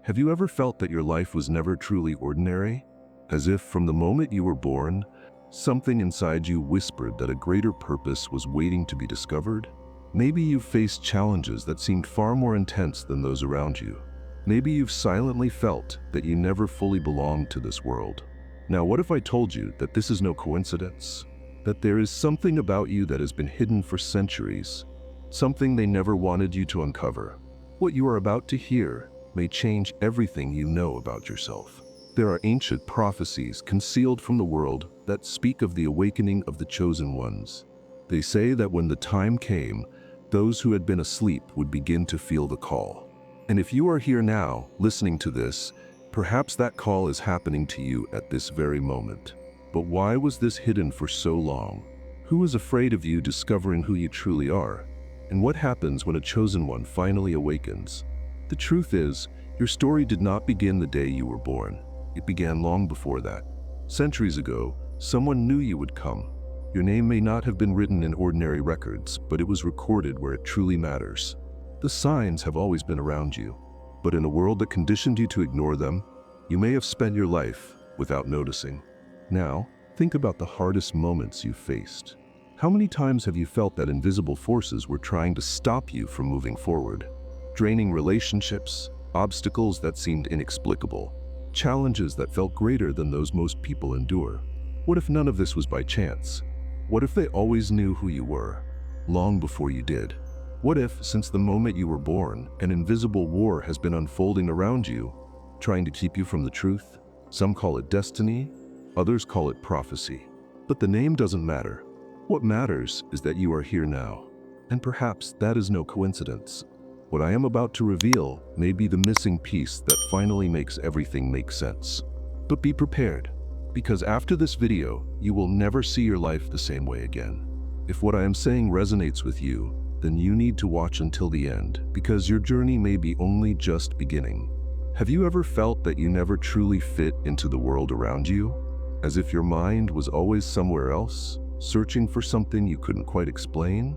Have you ever felt that your life was never truly ordinary? As if from the moment you were born, something inside you whispered that a greater purpose was waiting to be discovered? Maybe you've faced challenges that seemed far more intense than those around you. Maybe you've silently felt that you never fully belonged to this world. Now, what if I told you that this is no coincidence? That there is something about you that has been hidden for centuries, something they never wanted you to uncover. What you are about to hear may change everything you know about yourself. There are ancient prophecies concealed from the world that speak of the awakening of the chosen ones. They say that when the time came, those who had been asleep would begin to feel the call. And if you are here now, listening to this, perhaps that call is happening to you at this very moment. But why was this hidden for so long? Who is afraid of you discovering who you truly are? And what happens when a chosen one finally awakens? The truth is, your story did not begin the day you were born. It began long before that. Centuries ago, someone knew you would come. Your name may not have been written in ordinary records, but it was recorded where it truly matters. The signs have always been around you, but in a world that conditioned you to ignore them, you may have spent your life without noticing. Now, think about the hardest moments you've faced. How many times have you felt that invisible forces were trying to stop you from moving forward? Draining relationships, obstacles that seemed inexplicable, challenges that felt greater than those most people endure. What if none of this was by chance? What if they always knew who you were, long before you did? What if, since the moment you were born, an invisible war has been unfolding around you, trying to keep you from the truth? Some call it destiny, others call it prophecy. But the name doesn't matter. What matters is that you are here now. And perhaps that is no coincidence. What I am about to reveal may be the missing piece that finally makes everything make sense. But be prepared, because after this video, you will never see your life the same way again. If what I am saying resonates with you, then you need to watch until the end, because your journey may be only just beginning. Have you ever felt that you never truly fit into the world around you? As if your mind was always somewhere else, searching for something you couldn't quite explain?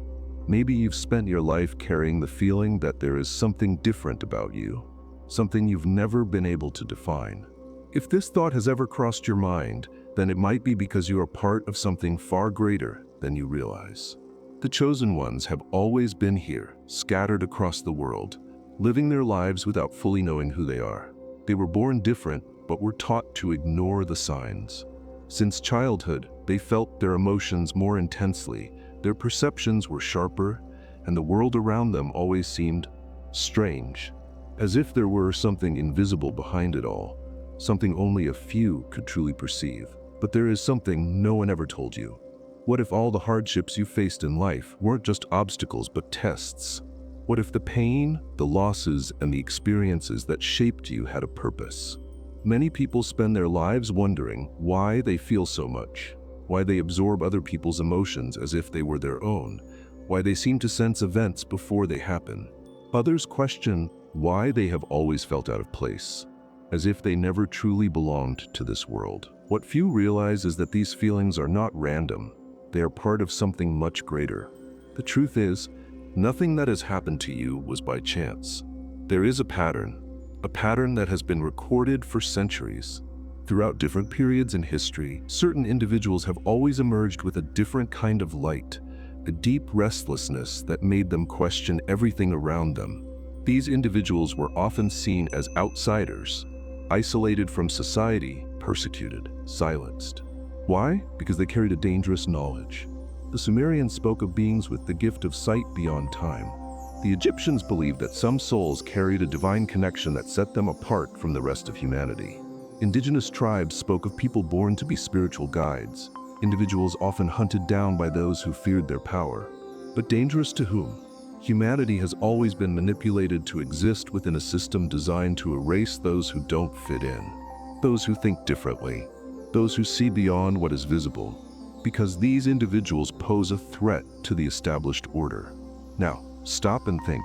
Maybe you've spent your life carrying the feeling that there is something different about you, something you've never been able to define. If this thought has ever crossed your mind, then it might be because you are part of something far greater than you realize. The chosen ones have always been here, scattered across the world, living their lives without fully knowing who they are. They were born different, but were taught to ignore the signs. Since childhood, they felt their emotions more intensely, their perceptions were sharper, and the world around them always seemed strange, as if there were something invisible behind it all, something only a few could truly perceive. But there is something no one ever told you. What if all the hardships you faced in life weren't just obstacles but tests? What if the pain, the losses, and the experiences that shaped you had a purpose? Many people spend their lives wondering why they feel so much, why they absorb other people's emotions as if they were their own, why they seem to sense events before they happen. Others question why they have always felt out of place, as if they never truly belonged to this world. What few realize is that these feelings are not random. They are part of something much greater. The truth is, nothing that has happened to you was by chance. There is a pattern that has been recorded for centuries. Throughout different periods in history, certain individuals have always emerged with a different kind of light, a deep restlessness that made them question everything around them. These individuals were often seen as outsiders, isolated from society, persecuted, silenced. Why? Because they carried a dangerous knowledge. The Sumerians spoke of beings with the gift of sight beyond time. The Egyptians believed that some souls carried a divine connection that set them apart from the rest of humanity. Indigenous tribes spoke of people born to be spiritual guides, individuals often hunted down by those who feared their power. But dangerous to whom? Humanity has always been manipulated to exist within a system designed to erase those who don't fit in, those who think differently, those who see beyond what is visible, because these individuals pose a threat to the established order. Now, stop and think.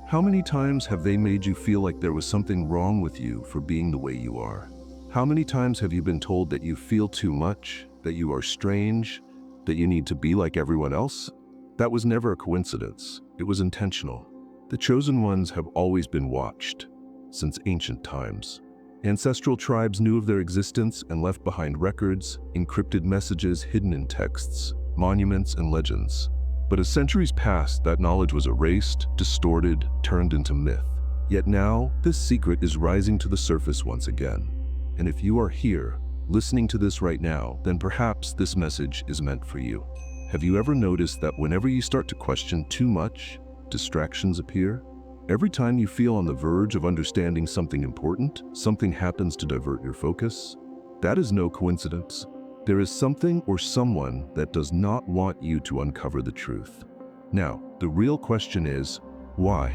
How many times have they made you feel like there was something wrong with you for being the way you are? How many times have you been told that you feel too much, that you are strange, that you need to be like everyone else? That was never a coincidence. It was intentional. The chosen ones have always been watched. since ancient times. Ancestral tribes knew of their existence and left behind records, encrypted messages hidden in texts, monuments, and legends. But as centuries passed, that knowledge was erased, distorted, turned into myth. Yet now, this secret is rising to the surface once again. And if you are here, listening to this right now, then perhaps this message is meant for you. Have you ever noticed that whenever you start to question too much, distractions appear? Every time you feel on the verge of understanding something important, something happens to divert your focus? That is no coincidence. There is something or someone that does not want you to uncover the truth. Now, the real question is, why?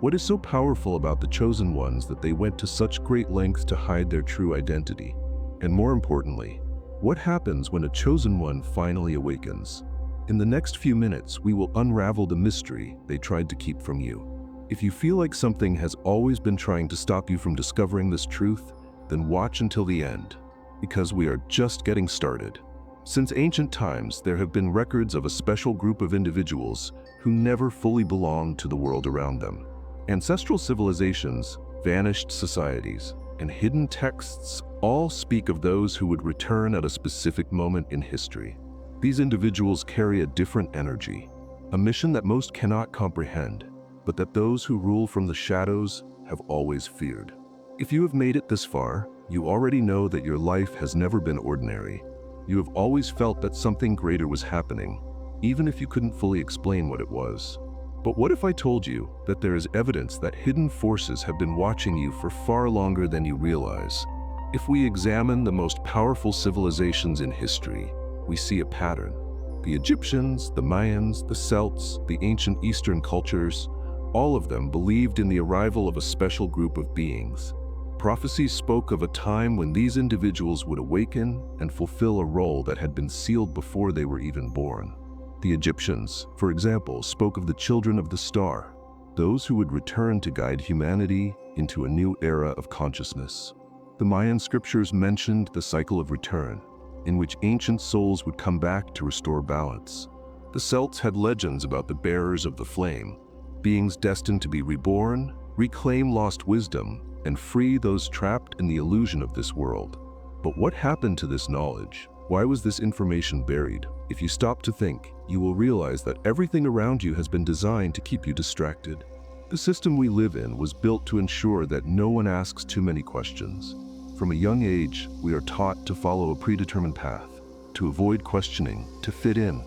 What is so powerful about the chosen ones that they went to such great lengths to hide their true identity? And more importantly, what happens when a chosen one finally awakens? In the next few minutes, we will unravel the mystery they tried to keep from you. If you feel like something has always been trying to stop you from discovering this truth, then watch until the end, because we are just getting started. Since ancient times, there have been records of a special group of individuals who never fully belonged to the world around them. Ancestral civilizations, vanished societies, and hidden texts all speak of those who would return at a specific moment in history. These individuals carry a different energy, a mission that most cannot comprehend, but that those who rule from the shadows have always feared. If you have made it this far, you already know that your life has never been ordinary. You have always felt that something greater was happening, even if you couldn't fully explain what it was. But what if I told you that there is evidence that hidden forces have been watching you for far longer than you realize? If we examine the most powerful civilizations in history, we see a pattern. The Egyptians, the Mayans, the Celts, the ancient Eastern cultures, all of them believed in the arrival of a special group of beings. Prophecies spoke of a time when these individuals would awaken and fulfill a role that had been sealed before they were even born. The Egyptians, for example, spoke of the children of the star, those who would return to guide humanity into a new era of consciousness. The Mayan scriptures mentioned the cycle of return, in which ancient souls would come back to restore balance. The Celts had legends about the bearers of the flame, beings destined to be reborn, reclaim lost wisdom, and free those trapped in the illusion of this world. But what happened to this knowledge? Why was this information buried? If you stop to think, you will realize that everything around you has been designed to keep you distracted. The system we live in was built to ensure that no one asks too many questions. From a young age, we are taught to follow a predetermined path, to avoid questioning, to fit in.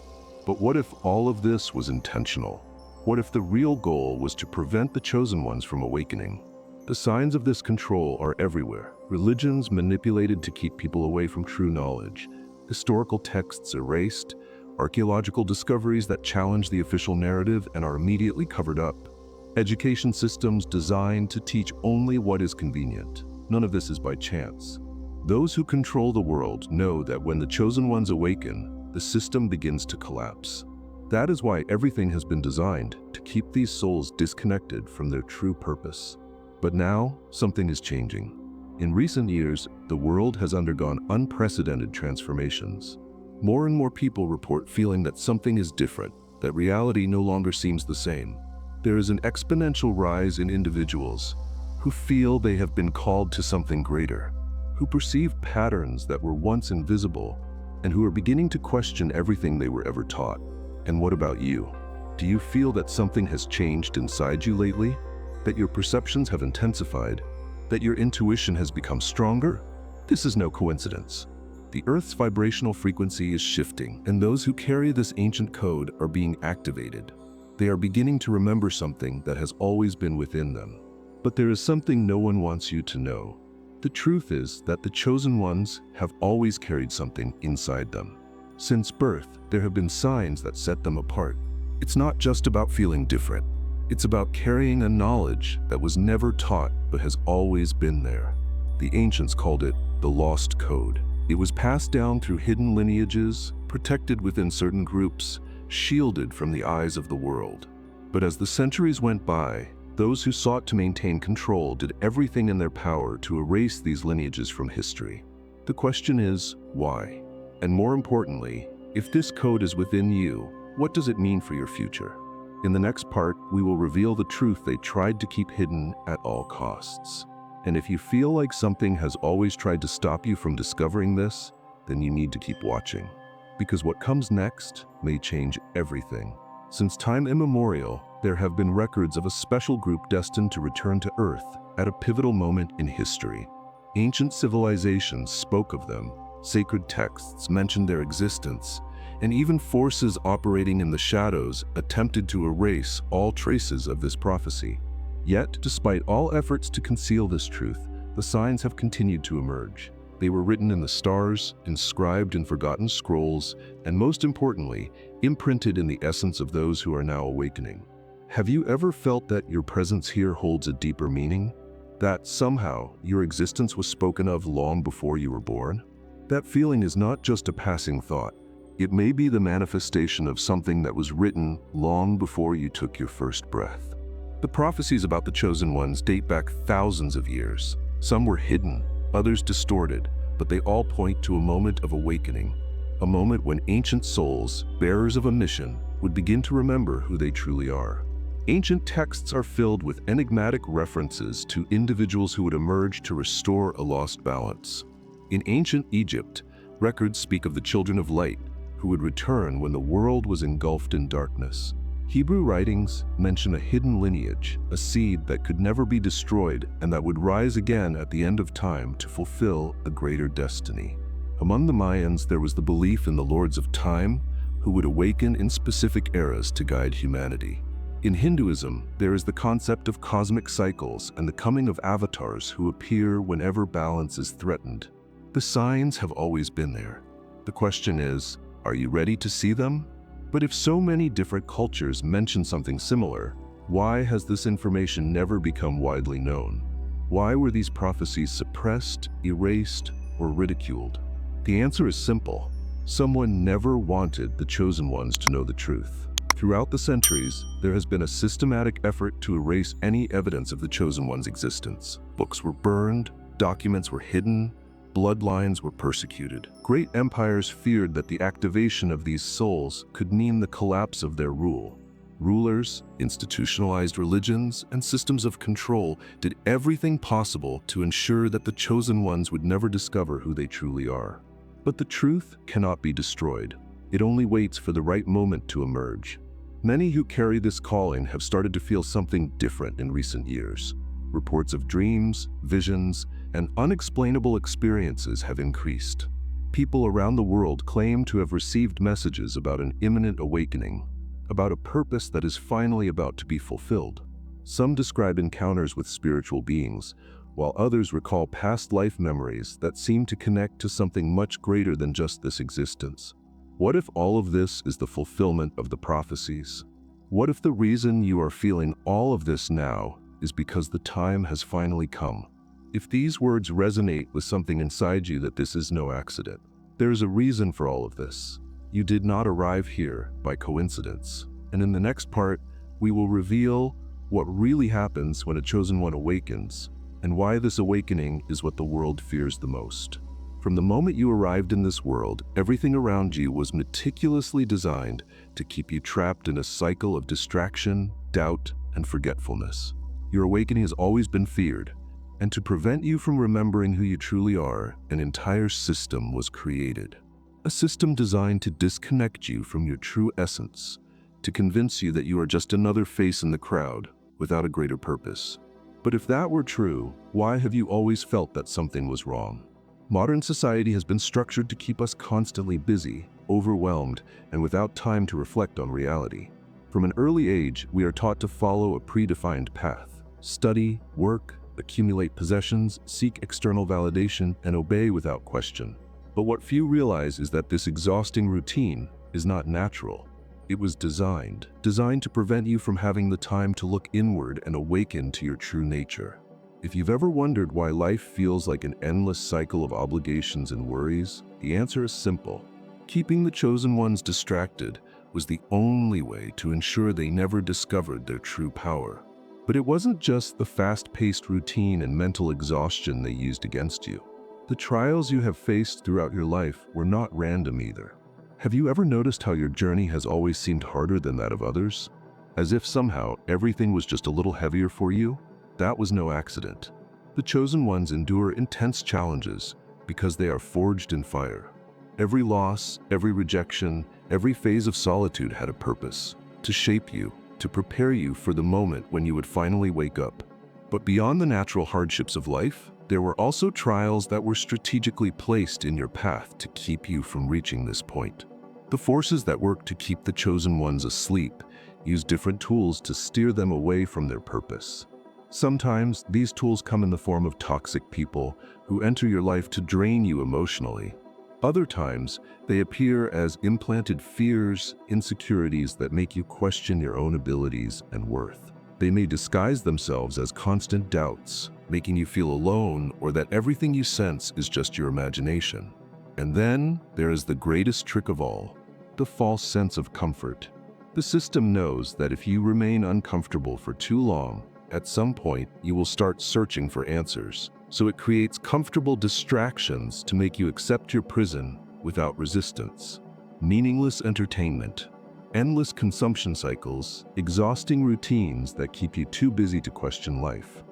But what if all of this was intentional? What if the real goal was to prevent the chosen ones from awakening? The signs of this control are everywhere. Religions manipulated to keep people away from true knowledge, historical texts erased, archaeological discoveries that challenge the official narrative and are immediately covered up, education systems designed to teach only what is convenient. None of this is by chance. Those who control the world know that when the chosen ones awaken, the system begins to collapse. That is why everything has been designed to keep these souls disconnected from their true purpose. But now, something is changing. In recent years, the world has undergone unprecedented transformations. More and more people report feeling that something is different, that reality no longer seems the same. There is an exponential rise in individuals who feel they have been called to something greater, who perceive patterns that were once invisible, and who are beginning to question everything they were ever taught. And what about you? Do you feel that something has changed inside you lately? That your perceptions have intensified? That your intuition has become stronger? This is no coincidence. The Earth's vibrational frequency is shifting, and those who carry this ancient code are being activated. They are beginning to remember something that has always been within them. But there is something no one wants you to know. The truth is that the chosen ones have always carried something inside them. Since birth, there have been signs that set them apart. It's not just about feeling different. It's about carrying a knowledge that was never taught but has always been there. The ancients called it the lost code. It was passed down through hidden lineages, protected within certain groups, shielded from the eyes of the world. But as the centuries went by, those who sought to maintain control did everything in their power to erase these lineages from history. The question is, why? And more importantly, if this code is within you, what does it mean for your future? In the next part, we will reveal the truth they tried to keep hidden at all costs. And if you feel like something has always tried to stop you from discovering this, then you need to keep watching. Because what comes next may change everything. Since time immemorial, there have been records of a special group destined to return to Earth at a pivotal moment in history. Ancient civilizations spoke of them, sacred texts mentioned their existence, and even forces operating in the shadows attempted to erase all traces of this prophecy. Yet, despite all efforts to conceal this truth, the signs have continued to emerge. They were written in the stars, inscribed in forgotten scrolls, and most importantly, imprinted in the essence of those who are now awakening. Have you ever felt that your presence here holds a deeper meaning? That somehow your existence was spoken of long before you were born? That feeling is not just a passing thought. It may be the manifestation of something that was written long before you took your first breath. The prophecies about the chosen ones date back thousands of years. Some were hidden, others distorted, but they all point to a moment of awakening, a moment when ancient souls, bearers of a mission, would begin to remember who they truly are. Ancient texts are filled with enigmatic references to individuals who would emerge to restore a lost balance. In ancient Egypt, records speak of the children of light, who would return when the world was engulfed in darkness. Hebrew writings mention a hidden lineage, a seed that could never be destroyed and that would rise again at the end of time to fulfill a greater destiny. Among the Mayans, there was the belief in the lords of time, who would awaken in specific eras to guide humanity. In Hinduism, there is the concept of cosmic cycles and the coming of avatars who appear whenever balance is threatened. The signs have always been there. The question is, are you ready to see them? But if so many different cultures mention something similar, why has this information never become widely known? Why were these prophecies suppressed, erased, or ridiculed? The answer is simple. Someone never wanted the chosen ones to know the truth. Throughout the centuries, there has been a systematic effort to erase any evidence of the chosen one's existence. Books were burned, documents were hidden, bloodlines were persecuted. Great empires feared that the activation of these souls could mean the collapse of their rule. Rulers, institutionalized religions, and systems of control did everything possible to ensure that the chosen ones would never discover who they truly are. But the truth cannot be destroyed. It only waits for the right moment to emerge. Many who carry this calling have started to feel something different in recent years. Reports of dreams, visions, and unexplainable experiences have increased. People around the world claim to have received messages about an imminent awakening, about a purpose that is finally about to be fulfilled. Some describe encounters with spiritual beings, while others recall past life memories that seem to connect to something much greater than just this existence. What if all of this is the fulfillment of the prophecies? What if the reason you are feeling all of this now is because the time has finally come? If these words resonate with something inside you, that this is no accident. There is a reason for all of this. You did not arrive here by coincidence. And in the next part, we will reveal what really happens when a chosen one awakens, and why this awakening is what the world fears the most. From the moment you arrived in this world, everything around you was meticulously designed to keep you trapped in a cycle of distraction, doubt, and forgetfulness. Your awakening has always been feared, and to prevent you from remembering who you truly are, an entire system was created. A system designed to disconnect you from your true essence, to convince you that you are just another face in the crowd without a greater purpose. But if that were true, why have you always felt that something was wrong? Modern society has been structured to keep us constantly busy, overwhelmed, and without time to reflect on reality. From an early age, we are taught to follow a predefined path: study, work, accumulate possessions, seek external validation, and obey without question. But what few realize is that this exhausting routine is not natural. It was designed to prevent you from having the time to look inward and awaken to your true nature. If you've ever wondered why life feels like an endless cycle of obligations and worries, the answer is simple. Keeping the chosen ones distracted was the only way to ensure they never discovered their true power. But it wasn't just the fast-paced routine and mental exhaustion they used against you. The trials you have faced throughout your life were not random either. Have you ever noticed how your journey has always seemed harder than that of others? As if somehow everything was just a little heavier for you? That was no accident. The chosen ones endure intense challenges because they are forged in fire. Every loss, every rejection, every phase of solitude had a purpose: to shape you, to prepare you for the moment when you would finally wake up. But beyond the natural hardships of life, there were also trials that were strategically placed in your path to keep you from reaching this point. The forces that work to keep the chosen ones asleep use different tools to steer them away from their purpose. Sometimes these tools come in the form of toxic people who enter your life to drain you emotionally. Other times, they appear as implanted fears, insecurities that make you question your own abilities and worth. They may disguise themselves as constant doubts, making you feel alone or that everything you sense is just your imagination. And then there is the greatest trick of all: the false sense of comfort. The system knows that if you remain uncomfortable for too long, at some point you will start searching for answers. So it creates comfortable distractions to make you accept your prison without resistance. Meaningless entertainment, endless consumption cycles, exhausting routines that keep you too busy to question life.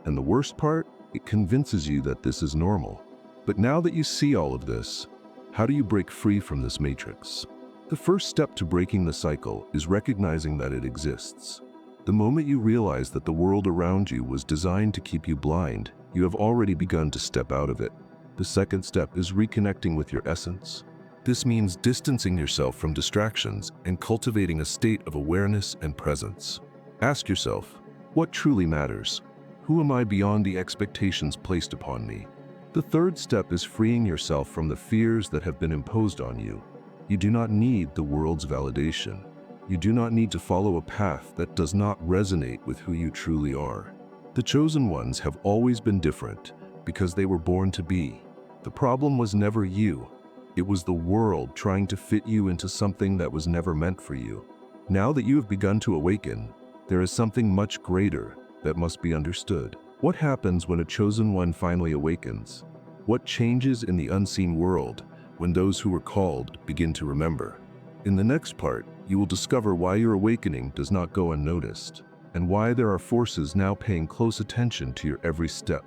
And the worst part, it convinces you that this is normal. But now that you see all of this, how do you break free from this matrix? The first step to breaking the cycle is recognizing that it exists. The moment you realize that the world around you was designed to keep you blind, you have already begun to step out of it. The second step is reconnecting with your essence. This means distancing yourself from distractions and cultivating a state of awareness and presence. Ask yourself, what truly matters? Who am I beyond the expectations placed upon me? The third step is freeing yourself from the fears that have been imposed on you. You do not need the world's validation. You do not need to follow a path that does not resonate with who you truly are. The chosen ones have always been different because they were born to be. The problem was never you. It was the world trying to fit you into something that was never meant for you. Now that you have begun to awaken, there is something much greater that must be understood. What happens when a chosen one finally awakens? What changes in the unseen world when those who were called begin to remember? In the next part, you will discover why your awakening does not go unnoticed, and why there are forces now paying close attention to your every step.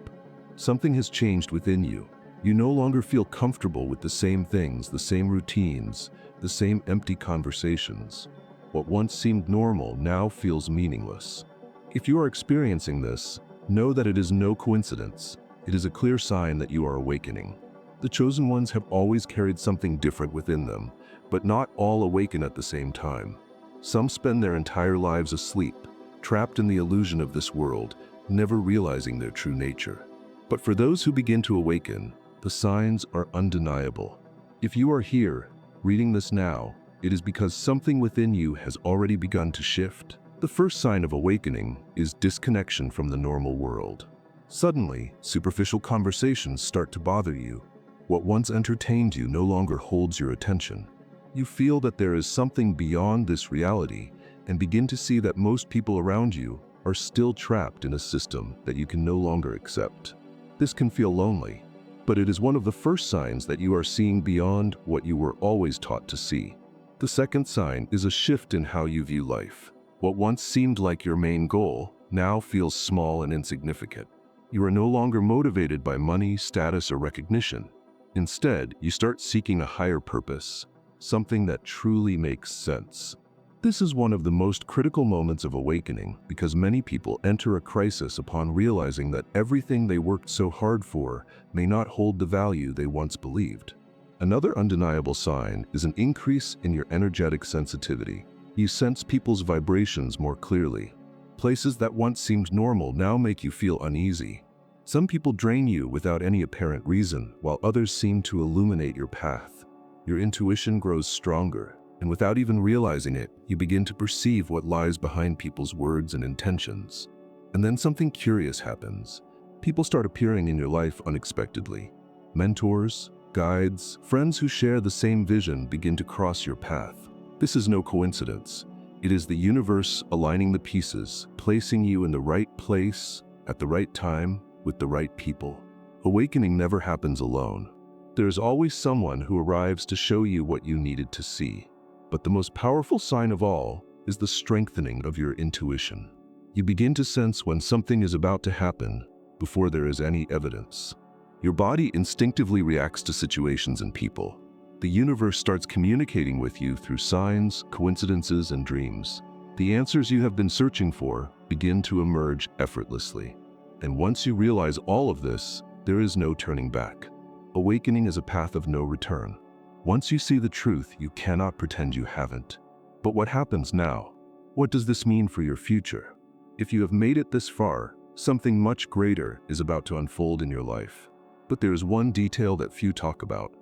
Something has changed within you. You no longer feel comfortable with the same things, the same routines, the same empty conversations. What once seemed normal now feels meaningless. If you are experiencing this, know that it is no coincidence. It is a clear sign that you are awakening. The chosen ones have always carried something different within them, but not all awaken at the same time. Some spend their entire lives asleep, trapped in the illusion of this world, never realizing their true nature. But for those who begin to awaken, the signs are undeniable. If you are here, reading this now, it is because something within you has already begun to shift. The first sign of awakening is disconnection from the normal world. Suddenly, superficial conversations start to bother you. What once entertained you no longer holds your attention. You feel that there is something beyond this reality and begin to see that most people around you are still trapped in a system that you can no longer accept. This can feel lonely, but it is one of the first signs that you are seeing beyond what you were always taught to see. The second sign is a shift in how you view life. What once seemed like your main goal now feels small and insignificant. You are no longer motivated by money, status, or recognition. Instead, you start seeking a higher purpose, something that truly makes sense. This is one of the most critical moments of awakening because many people enter a crisis upon realizing that everything they worked so hard for may not hold the value they once believed. Another undeniable sign is an increase in your energetic sensitivity. You sense people's vibrations more clearly. Places that once seemed normal now make you feel uneasy. Some people drain you without any apparent reason, while others seem to illuminate your path. Your intuition grows stronger, and without even realizing it, you begin to perceive what lies behind people's words and intentions. And then something curious happens. People start appearing in your life unexpectedly. Mentors, guides, friends who share the same vision begin to cross your path. This is no coincidence. It is the universe aligning the pieces, placing you in the right place, at the right time, with the right people. Awakening never happens alone. There is always someone who arrives to show you what you needed to see. But the most powerful sign of all is the strengthening of your intuition. You begin to sense when something is about to happen, before there is any evidence. Your body instinctively reacts to situations and people. The universe starts communicating with you through signs, coincidences, and dreams. The answers you have been searching for begin to emerge effortlessly. And once you realize all of this, there is no turning back. Awakening is a path of no return. Once you see the truth, you cannot pretend you haven't. But what happens now? What does this mean for your future? If you have made it this far, something much greater is about to unfold in your life. But there is one detail that few talk about.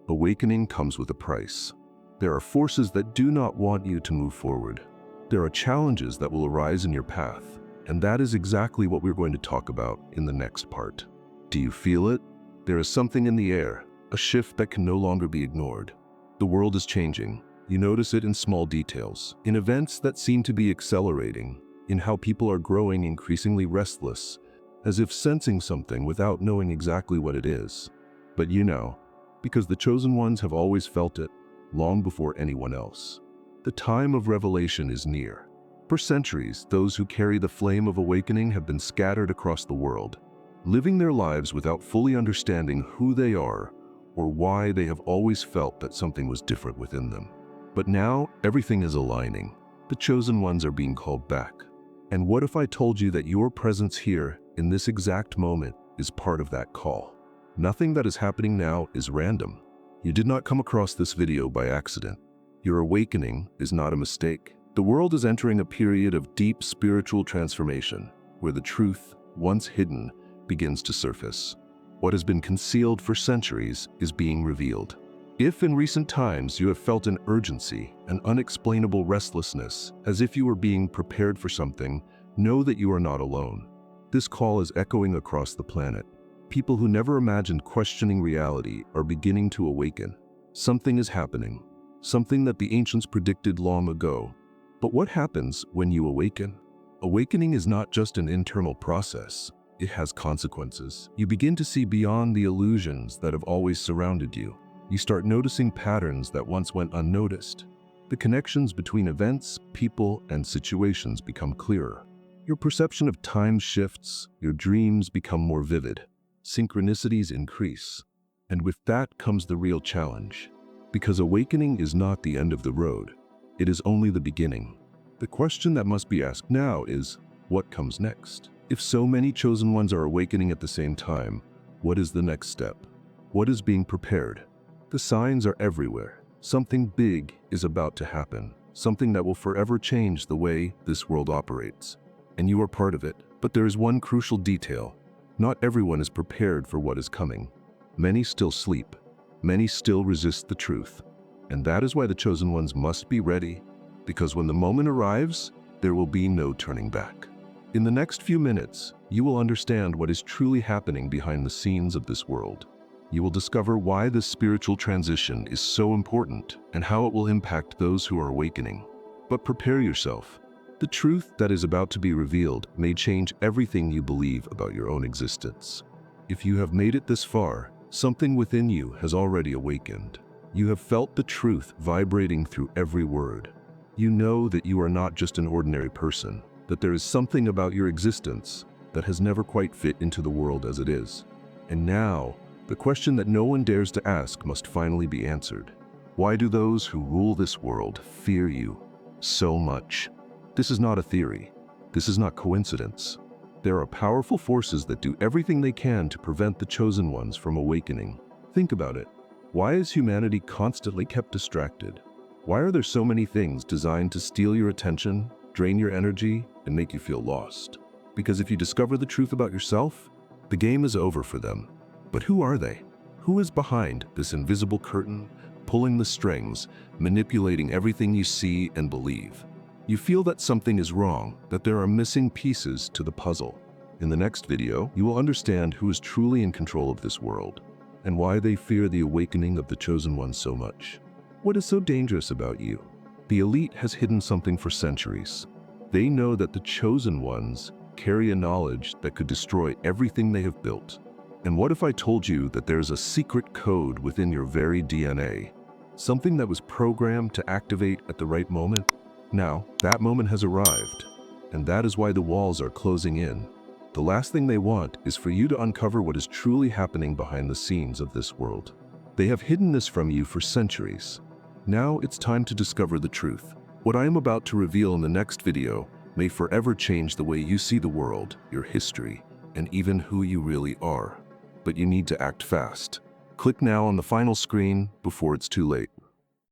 Awakening comes with a price. There are forces that do not want you to move forward. There are challenges that will arise in your path, and that is exactly what we're going to talk about in the next part. Do you feel it? There is something in the air, a shift that can no longer be ignored. The world is changing. You notice it in small details, in events that seem to be accelerating, in how people are growing increasingly restless, as if sensing something without knowing exactly what it is. But you know, because the chosen ones have always felt it, long before anyone else. The time of revelation is near. For centuries, those who carry the flame of awakening have been scattered across the world, living their lives without fully understanding who they are or why they have always felt that something was different within them. But now, everything is aligning. The chosen ones are being called back. And what if I told you that your presence here, in this exact moment, is part of that call? Nothing that is happening now is random. You did not come across this video by accident. Your awakening is not a mistake. The world is entering a period of deep spiritual transformation, where the truth, once hidden, begins to surface. What has been concealed for centuries is being revealed. If in recent times you have felt an urgency, an unexplainable restlessness, as if you were being prepared for something, know that you are not alone. This call is echoing across the planet. People who never imagined questioning reality are beginning to awaken. Something is happening, something that the ancients predicted long ago. But what happens when you awaken? Awakening is not just an internal process. It has consequences. You begin to see beyond the illusions that have always surrounded you. You start noticing patterns that once went unnoticed. The connections between events, people, and situations become clearer. Your perception of time shifts, your dreams become more vivid, synchronicities increase. And with that comes the real challenge. Because awakening is not the end of the road, it is only the beginning. The question that must be asked now is, what comes next? If so many chosen ones are awakening at the same time, what is the next step? What is being prepared? The signs are everywhere. Something big is about to happen, something that will forever change the way this world operates. And you are part of it. But there is one crucial detail. Not everyone is prepared for what is coming. Many still sleep. Many still resist the truth. And that is why the chosen ones must be ready, because when the moment arrives, there will be no turning back. In the next few minutes, you will understand what is truly happening behind the scenes of this world. You will discover why this spiritual transition is so important and how it will impact those who are awakening. But prepare yourself. The truth that is about to be revealed may change everything you believe about your own existence. If you have made it this far, something within you has already awakened. You have felt the truth vibrating through every word. You know that you are not just an ordinary person, that there is something about your existence that has never quite fit into the world as it is. And now, the question that no one dares to ask must finally be answered. Why do those who rule this world fear you so much? This is not a theory. This is not coincidence. There are powerful forces that do everything they can to prevent the chosen ones from awakening. Think about it. Why is humanity constantly kept distracted? Why are there so many things designed to steal your attention, drain your energy, and make you feel lost? Because if you discover the truth about yourself, the game is over for them. But who are they? Who is behind this invisible curtain, pulling the strings, manipulating everything you see and believe? You feel that something is wrong, that there are missing pieces to the puzzle. In the next video, you will understand who is truly in control of this world, and why they fear the awakening of the chosen ones so much. What is so dangerous about you? The elite has hidden something for centuries. They know that the chosen ones carry a knowledge that could destroy everything they have built. And what if I told you that there's a secret code within your very DNA? Something that was programmed to activate at the right moment? Now, that moment has arrived, and that is why the walls are closing in. The last thing they want is for you to uncover what is truly happening behind the scenes of this world. They have hidden this from you for centuries. Now it's time to discover the truth. What I am about to reveal in the next video may forever change the way you see the world, your history, and even who you really are. But you need to act fast. Click now on the final screen before it's too late.